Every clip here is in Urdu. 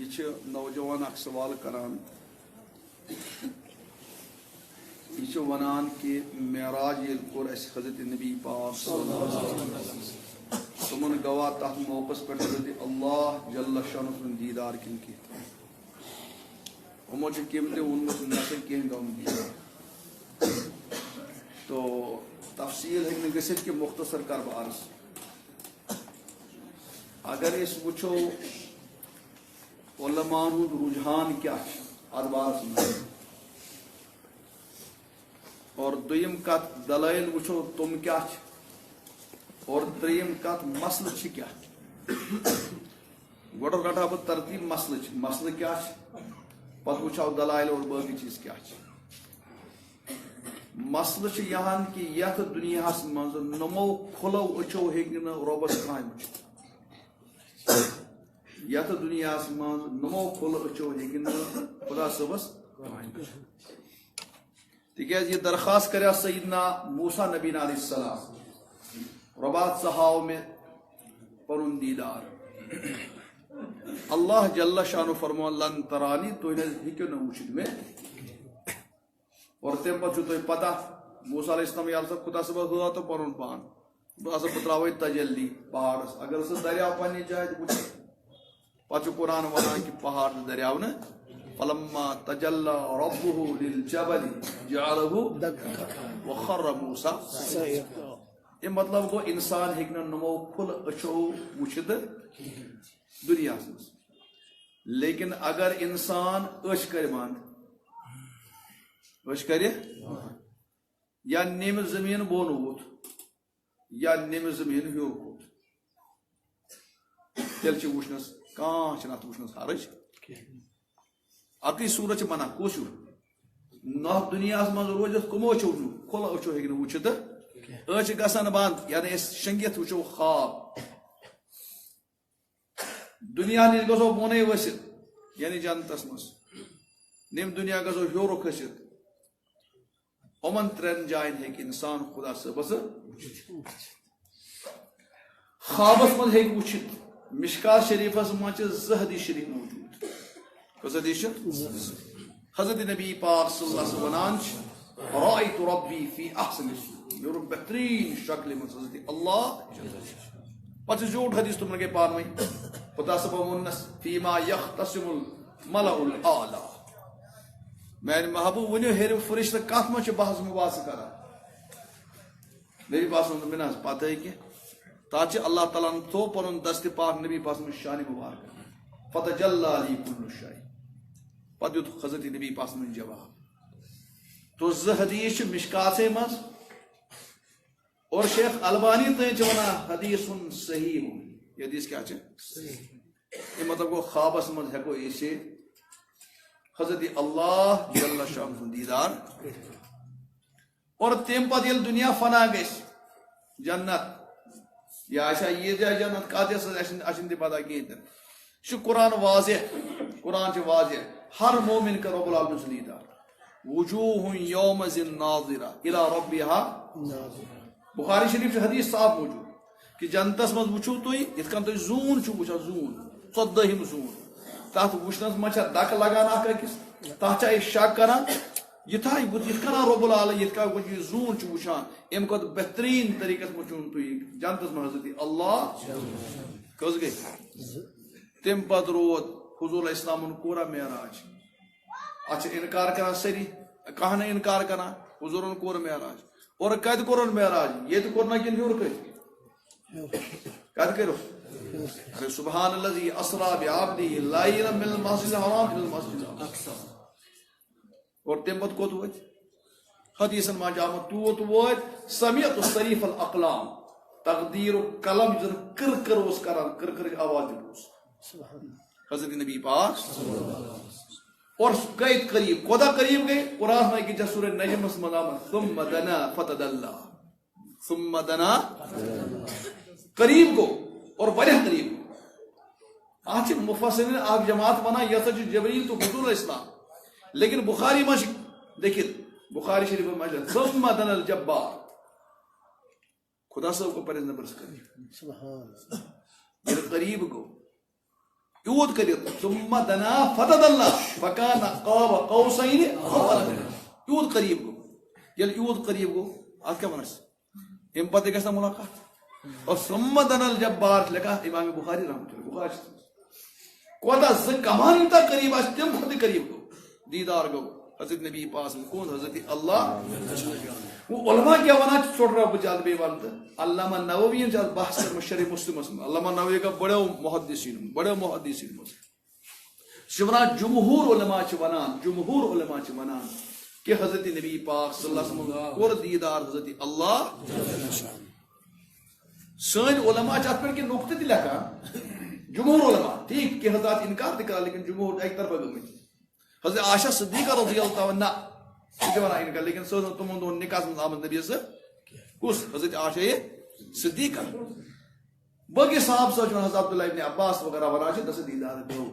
یہ نوجوان اخ سوال کران یہ ونان کہ معراج یل کور اس حضرت نبی پاک صلی اللہ علیہ وسلم تمن گواہ تات موقع پہ حضرت اللہ جل شان سن دیدار کن کی ہمو کم تہ ونمت نسل کہن گو دیدار تو تفصیل ہیک گھت کہ مختصر کر بہ عرض اگر اس وچھو علماء ہند رجحان کیا ات بارس مز اور دویم کت دلائل وچھو تم کیا اور تریم کت مسئلہ کیا گوڑ رٹا بہ ترتیب مسئلہ کیا پتہ وچھو دلائل اور باقی چیز کیا مسئلہ یہاں کہ یت دنیا مز نمو کھلو اچھو ہیکہ ربس کھان وچھت یت دنیا مز نمو کھل اچھو ہیکہ خدا صبس تکیاز یہ درخواست کریا سیدنا موسیٰ نبی علیہ السلام ربات صحاو میں پرن دیدار اللہ جل شانو فرمو لن ترانی تو انہیں ہکیو نہ وچھت میں اور تم پتہ تو پتہ موسیٰ علیہ السلام یا خدا صبح ہوا تو پرن پان بس بتراوی تجلی پہاڑس اگر اس دریاو پنی جائے تو پتہ قرآن ونان کہ پہاڑ دریاو نا فلما تجلى ربه للجبل جعله دكا وخر موسى صعقا یہ مطلب گو انسان ہیکہ نمو کھل اچھو وچھت دنیا مز لیکن اگر انسان اچھ کر بند اچھ کر یا نیم زمین بون ووت یا نیم زمین ہیور کھوت تیل چھ وچھنس کان چھ نت وچھنس حرج اکی صورت منع کس نہ دنیا مز روز کمو اچھو کھل اچھو ہیکہ وچھت اچھ گسان بند یعنی شنگت وچھو خواب دنیا نش گژھو بونے ورست یعنی جنتس مز نیم دنیا گژھو ہیور کھست یمن ترین جائن ہیکہ انسان خدا صبس خوابس مز ہیکہ وچھت مشکات شریفس مز زٕ حدیث شریف موجود کس حدیث حضرت نبی پاک صلی اللہ علیہ وسلم ونان رأیت ربی فی احسن میرے بہترین شکل من حضرت اللہ پتہ جھوٹ حدیث تم لگے پان میں خدا صبح ونس فیما یختصم الملأ الاعلی میرے محبوب ونیو ہیر فرشتہ کت مچ بحث مباحث کرا نبی پاس میں پتہ ہے کہ تاچہ اللہ تعالیٰ نے تو پنن دست پاک نبی پاس میں شان مبارک فتجلی لی کل شیء پتہ دیت حضرت نبی پاس میں جواب تو زٕ حدیث مشکات مز اور شیخ البانی تین ونان حدیث صحیح یہ حدیث کیا یہ مطلب گو خوابس مز ہیکو اسے حضرت اللہ جل شان سن دیدار اور تم پتہ یل دنیا فنا گژھِ جنت یا آشا یہ جائے جنت کاتس اچھن تہ پتہ کہین قرآن واضح قرآن چھ واضح ہر مومن کا رب العالمین سن دیدار وجوہ یومئذ ناظرہ الی ربها بخاری شریف حدیث صاحب موجود کہ جنتس مز وچھو تھی یت کن تھی زون چھو وچھا زون 14 زون تات وچھنس مچ دک لگان اخ اکس تات چھ شک کران یہ تھا یت کن رب العالمین یت کا زون چھو وچھان ام کو بہترین طریقہ وچھون تھی جنتس مز حضرت اللہ کس گئی تم پت رود حضور علیہ السلام کورا معراج اچھا انکار کران سری کہاں انکار کران حضور کور معراج اور کت کور معراج یہ کورنا کن ہیور کت کرو ارے سبحان الذی اسری بعبدہ لیلا من المسجد الحرام الى المسجد الاقصى اور تم پت کوت وت حدیثن ما جام توت وت سمعت صریف الاقلام تقدیر قلم جن کر کر اس کران کر کر آواز دس حضرت نبی پاک اور گئی قریب کودا قریب گئے قرآن میں کہ سورہ نجم اس مضامن ثم دنا فتدلا ثم دنا قریب گو اور بڑے قریب آج مفسرین آپ جماعت بنا یہ جبریل تو حضور علیہ السلام لیکن بخاری میں دیکھیں بخاری شریف میں ثم دنا الجبار خدا صاحب کو پرہیز نہ برس کرے سبحان اللہ قریب گو یوت کرت ثم دنا فتدلى فكان قاب قوسين او ادنى یوت قریب گو یل یوت قریب گو ات کیا ونس ام پتہ گژھِ ملاقات اور ثم دنا الجبار لکھا امام بخاری رحمۃ اللہ بخاری کوتا ز کمان یوتا قریب اس تم خود قریب گو دیدار گو حضرت نبی پاس کون حضرت اللہ وہ علماء کیا ونا چھوڑ رہا بچال بے والد علامہ نووی جال بحث کر شرح مسلم علامہ نووی کا بڑے محدثین شونا جمہور علماء چھ ونان کہ حضرت نبی پاک صلی اللہ علیہ وسلم کور دیدار حضرت اللہ سن علماء چھ ات پر کہ نقطہ تہ لکھان جمہور علماء ٹھیک کہ حضرات انکار تہ کران لیکن جمہور ایک طرف گمت حضرت عائشہ صدیقہ رضی اللہ عنہ انکار لیکن سو تمن دون نکاح من آمد نبی سے کس حضرت عائشہ صدیقہ باقی صاحب سو حضرت عبداللہ ابن عباس وغیرہ وغیرہ دس دیدار دو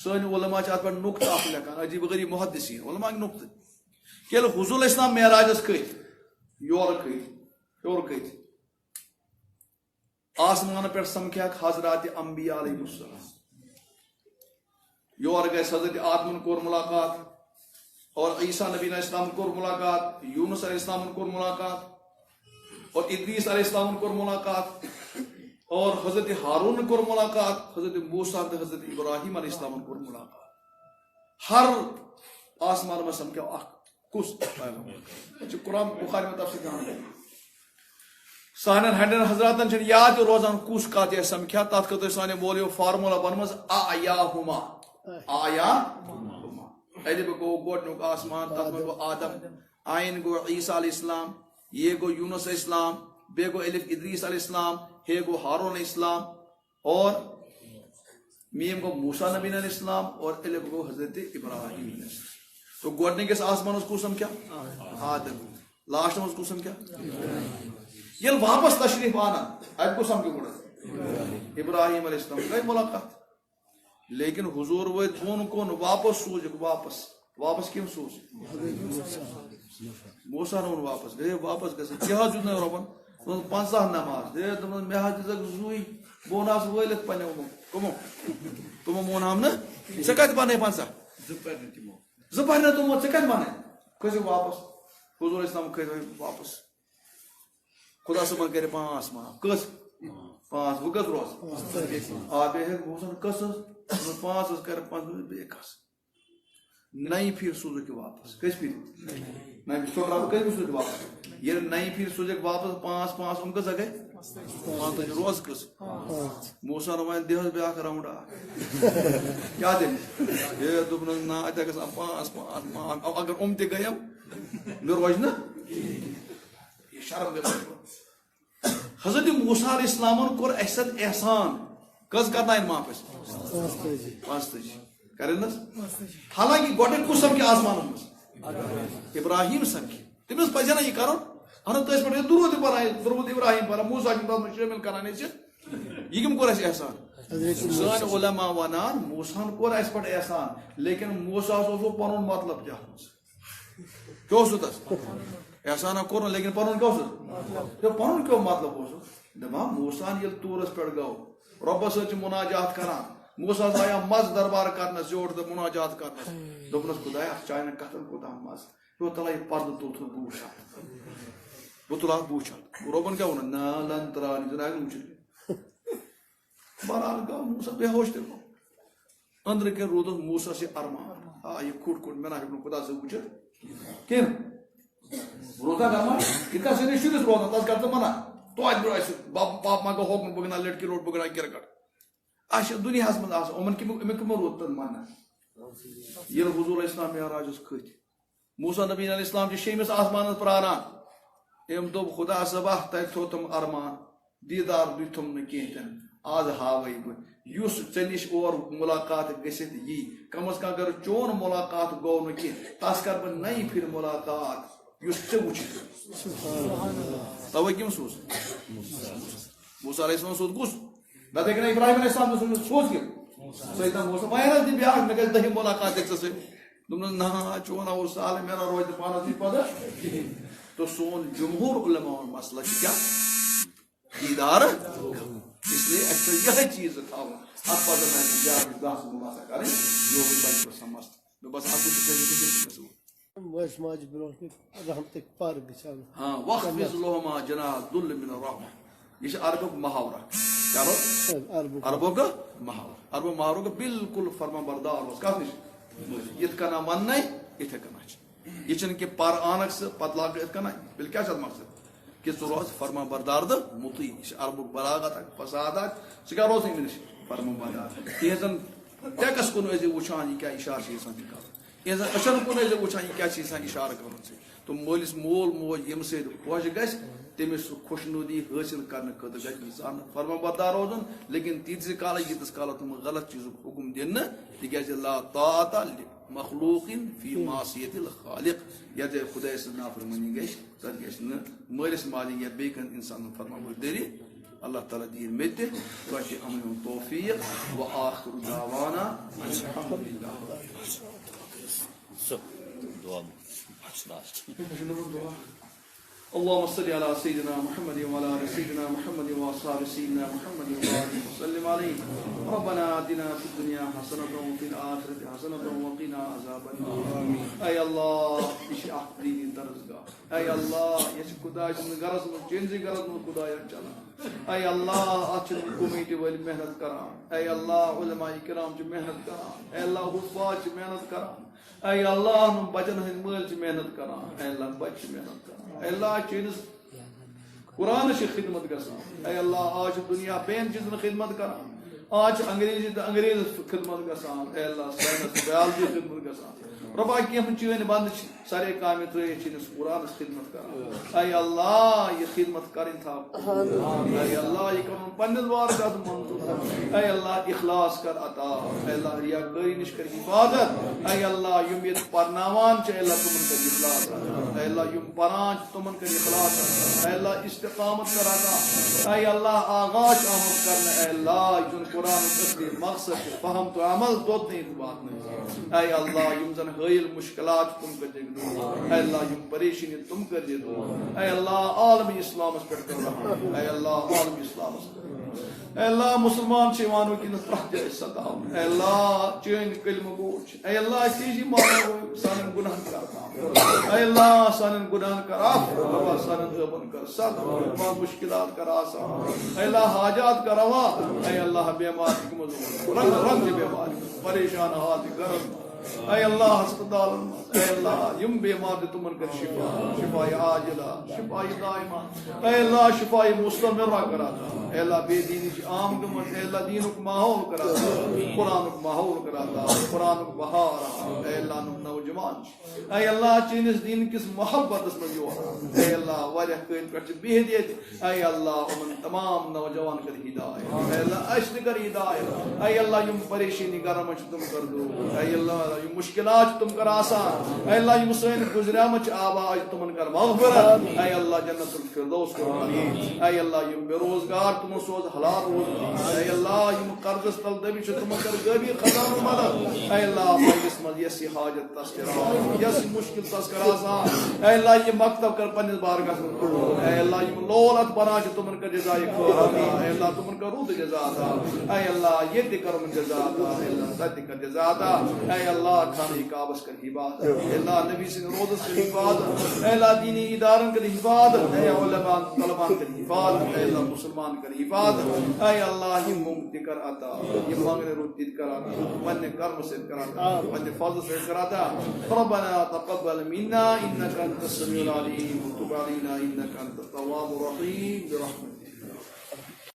سن علماء چھ ات پر نقطہ اخ لکھان عجیب غریب محدثین علماء نقطہ کہ حضور اسلام معراج اس کھت یور کھت آسمان پر سمکھیا حضرات انبیاء علیہ السلام یور گئے حضرت آدم کور ملاقات اور عیسیٰ نبی علیہ السلام کور ملاقات یونس علیہ السلام کور ملاقات اور ادریس علیہ السلام کور ملاقات اور حضرت ہارون کور ملاقات حضرت موسیٰ حضرت ابراہیم علیہ السلام کور ملاقات ہر آسمان میں سمکھیا اخ کس قرآن بخاری میں تفسیر کرنا سان ہینڈن حضراتن چھ یاد روزان کس کات سمکھیا تات خاطر سانے بولیو فارمولا بنمز آیاہما الف گو گوڈنک آسمان تت میں گو آدم عین گو عیسیٰ علیہ السلام یہ گو یونس علیہ السلام بے گو الف ادریس علیہ السلام ہے گو ہارون علیہ السلام اور میم گو موسیٰ نبی علیہ السلام اور الف گو حضرت ابراہیم علیہ السلام تو گوڈنک اس آسمان اس کو سم کیا آدم لاسٹ میں اس کو سم کیا یل واپس تشریف آنا اب کو سم کے گوڑا ابراہیم علیہ السلام گئی ملاقات لیکن حضور وہ دون کون واپس سوچ واپس کیم سوچ موسیٰ رون واپس گئے واپس گئے کیا جد نہیں ربن 50 نماز دے تم میں حج تک زوئی بوناس ویلت پنے کمو تم مونام نا سکت بنے 50 زپرنا تم سکت بنے کیسے واپس حضور اسلام کہے واپس خدا صبح کرے 5 ماہ کس 5 وہ کس روز آبے ہے حسن کس 5 کر 5 بے کس نئی پھر سوزو کے واپس کس پھر نئی پھر سوزو کے سوزو کے واپس یہ نئی پھر سوزو کے واپس 5 ان کس گئے 5 روز کس موسیٰ روائن دیہز بے آخر راؤنڈا کیا دیں یہ دبنا نا اتیا کس 5 اگر امتی گئے میں روز نا یہ شرم گئے حضرت موسیٰ علیہ السلام کور احسن احسان کس کرنا ان واپس 5 کریں حالانکہ گوڈن کو سم کے آسمان میں ابراہیم سم کے تمس پزے نا یہ کرو ان تس پہ درود پڑھائے درود ابراہیم پڑھا موسیٰ کی بات میں شامل کرانے سے یہ کم کور اس احسان سان علماء ونان موسیٰ کور اس پہ احسان لیکن موسیٰ سو پنن مطلب کیا کیوں سو تس احسانہ کور لیکن پنن کیوں سو پنن کیوں مطلب ہو دپا موسیٰ یل تورس پہ گو ربس ست مناجات کران موسیٰ آیا مز دربار کرنس یور مناجات کرنس دپنس خدایا چانہ کتن کوتاہ مز یہ تلا یہ پرد تل تھو بوچھا وہ تلا بوچھا ربن کیا ون نا لن ترانی زن وچ بہرحال گو موسیٰ بے ہوش تل اندر کے رودس موسیٰ سے ارمان یہ کھٹ کھٹ میں نہ خدا سے وچھت کیم روزہ گرما کتنا سے شروع روزہ تس کرتا منع تو آج برا باپ ماں کو حکم بگنا لڑکی روڈ بگنا کرکٹ آج دنیا من آس امن کم روت تن مانا یہ حضور اسلام معراج کھت موسیٰ نبی علیہ السلام چھ 6 آسمان پراران ام دب خدا صبح تت تھو تم ارمان دیدار دتم نا کہین آز ہاوے بس ٹھیک اور ملاقات گھت یہ کم از کم اگر چون ملاقات گو نا کی تس کر بہ نئی پھر ملاقات ٹھیک وچ توے کم سوز موسیٰ علیہ السلام سوز کس نہ دیکھنا ابراہیم علیہ السلام سوز کم سیدنا موسیٰ مہرز دی بیاہ میں گھس 10 ملاقات ایک سے دمن نا چون اور سال میرا روز پانس دی پتہ تو سون جمہور علماء مسئلہ کیا دیدار اس لیے اچھا یہ چیز تھا اب پتہ میں زیادہ دس ماسا کریں جو بھی بچ کو سمجھ میں بس آپ کو ویس ماج برو رحمتک پار گچھان ہاں وقفز لہما جناح الذل من الرحمہ یہ چھ عربک محاورہ کیا رو عربک محاورہ عربک محاورہ کا بالکل فرما بردار اس کس نش یت کنا من اتھے کنا چھ یہ چھن کہ پر آنک سے پتہ لاگ ات کنا بل کیا چھ مقصد کہ ژٕ روز فرما بردار دہ مطیع یہ چھ عربک بلاغت فساد ژٕ کیا روز نش فرما بردار تہذن ٹیکس کن ٲسۍ وٕچھان یہ کیا اشارہ چھ آسان کرُن یہاں اچھن کن ٲسۍ وٕچھان یہ کیا چھ آسان اشارہ کرُن تو مٲلِس مول موج یم سۭتۍ خۄش گژھِ تمس سہ خوشنودی حاصل کرنے خاطر گژھِ انسان فرما بردار روزن لیکن تیتس کال ییتس کال تم غلط چیزک حکم دن تکیاز لا طاعت مخلوق فی معصیت الخالق یت خدای سٕنٛز نافرمانی گژھِ تتھ گژھِ نہٕ مٲلِس ماجہِ یا بیٚیہِ کانٛہہ انسان فرما بردٲری اللہ تعالیٰ دین مےٚ تہِ تۄہہِ تہِ امن ہُنٛد توفیق وآخر دعوانا الحمدللہ. اللهم صل على سيدنا محمد وعلى ال سيدنا محمد واصحاب سيدنا محمد وسلم عليه. ربنا آتنا في الدنيا حسنة وفي الآخرة حسنة وقنا عذاب النار. اے اللہ یہ چھ اکھ دینی درسگاہ اے اللہ یہ چھ خدا سٕنٛدِ گرس منٛز چٲنسٕے گرس منٛز خدایا چلان اے اللہ اتھ چھ کمیٹی وٲلۍ محنت کران اے اللہ علماء کرام چھ محنت کران اے اللہ حفاظ چھ محنت کران اے اللہ بچن ہٕنٛدۍ مٲلۍ چھ محنت کران اے اللہ بچہ چھ محنت کران اے اللہ چٲنِس قرآن چھ خدمت گژھان اے اللہ آج دنیا بین چیزن خدمت کران آج انگریزی تو انگریز خدمت گژھان اے اللہ سائنس بیالجی خدمت گژھان ربا کینٛہہ چٲنۍ بنٛد چھ سارے کامہِ ترٲیِتھ چٲنِس قرآنس خدمت کران اے اللہ یہ خدمت کرٕنۍ تھاو اے اللہ یہ کرُن پننِس بارگاہس منظور اے اللہ اخلاص کر عطا اے اللہ ریاکٲری نش کر حفاظت اے اللہ یم ییٚتہِ پرناوان چھِ اے اللہ تمن کر اخلاص عطا اے اللہ یم پران چھِ تمن کر اخلاص عطا اے اللہ استقامت کر عطا اے اللہ آغاز آمد کرنے اے اللہ یُن قرآن اصلی مقصد فہم تو عمل توت نہیں بات نہیں اے اللہ یم زن حٲیل مشکلات تم کر دے دور اے اللہ یم پریشانی تم کر دے دور اے اللہ عالمی اسلامس پہ کر رحم اے اللہ عالمی اسلامس اے اللہ مسلمان چھ یوان ونکس پرٛٮ۪تھ جایہِ ستاونہٕ اے اللہ چٲنۍ کلمہٕ گوٚو چھِ اے اللہ تیجی مانو سانٮ۪ن گُناہن کر اے اللہ سانٮ۪ن گُناہن کر عفو ربا سانٮ۪ن عٲبن کر ست ربا مشکلات کر آسان اے اللہ حاجات کر روا اے اللہ بیمار رنگ رنگ بیمار پریشان حال گرم اے اللہ ہسپتالن اے اللہ یم بیمار تمن کر شفا شفا عاجلہ شفا دائمہ اے اللہ شفا مستمرہ کرا اے اللہ بے دینی عام گمت اے اللہ دینک ماحول کرا قرآنک ماحول کرا قرآنک بہار اے اللہ نوجوان اے اللہ چینس دین کس محبت من یور اے اللہ واریاہ کن پہ بہت اے اللہ امن تمام نوجوان کر ہدایت اے اللہ اشن کر ہدایت اے اللہ یم پریشانی گرم تم کر دو اے اللہ یم مشکلات تم کر آسان اے اللہ یم سن گزریمچ آواز تمن کر مغفرت اے اللہ جنت الفردوس کر اے اللہ یم بے روزگار تم سوز حلال روز اے اللہ یم قرض تل دبی تم کر غبی خزانہ مدد اے اللہ پنس مز یس حاجت تذکرہ یس مشکل تذکر آسان اے اللہ یہ مکتب کر پنس بارگاہس منٛز اے اللہ یم لولت بنان تمن کر جزائے خیر اے اللہ تمن کر رود جزا اے اللہ یہ تہ کرم جزا اے اللہ تت کر جزا اے اللہ خانہ کعبس کر حفاظت اے اللہ نبی سن روزس کر حفاظت اے اللہ دینی ادارن کر حفاظت اے علماء طلبان کر حفاظت اے اللہ مسلمان کر حفاظت اے اللہ یہ ممکن کر عطا یہ مانگنے رود کر عطا پنہ کرم سے کر عطا پنہ فضل سے کر عطا ربنا تقبل منا انك انت السميع العليم وتب علينا انك انت التواب الرحيم برحمتك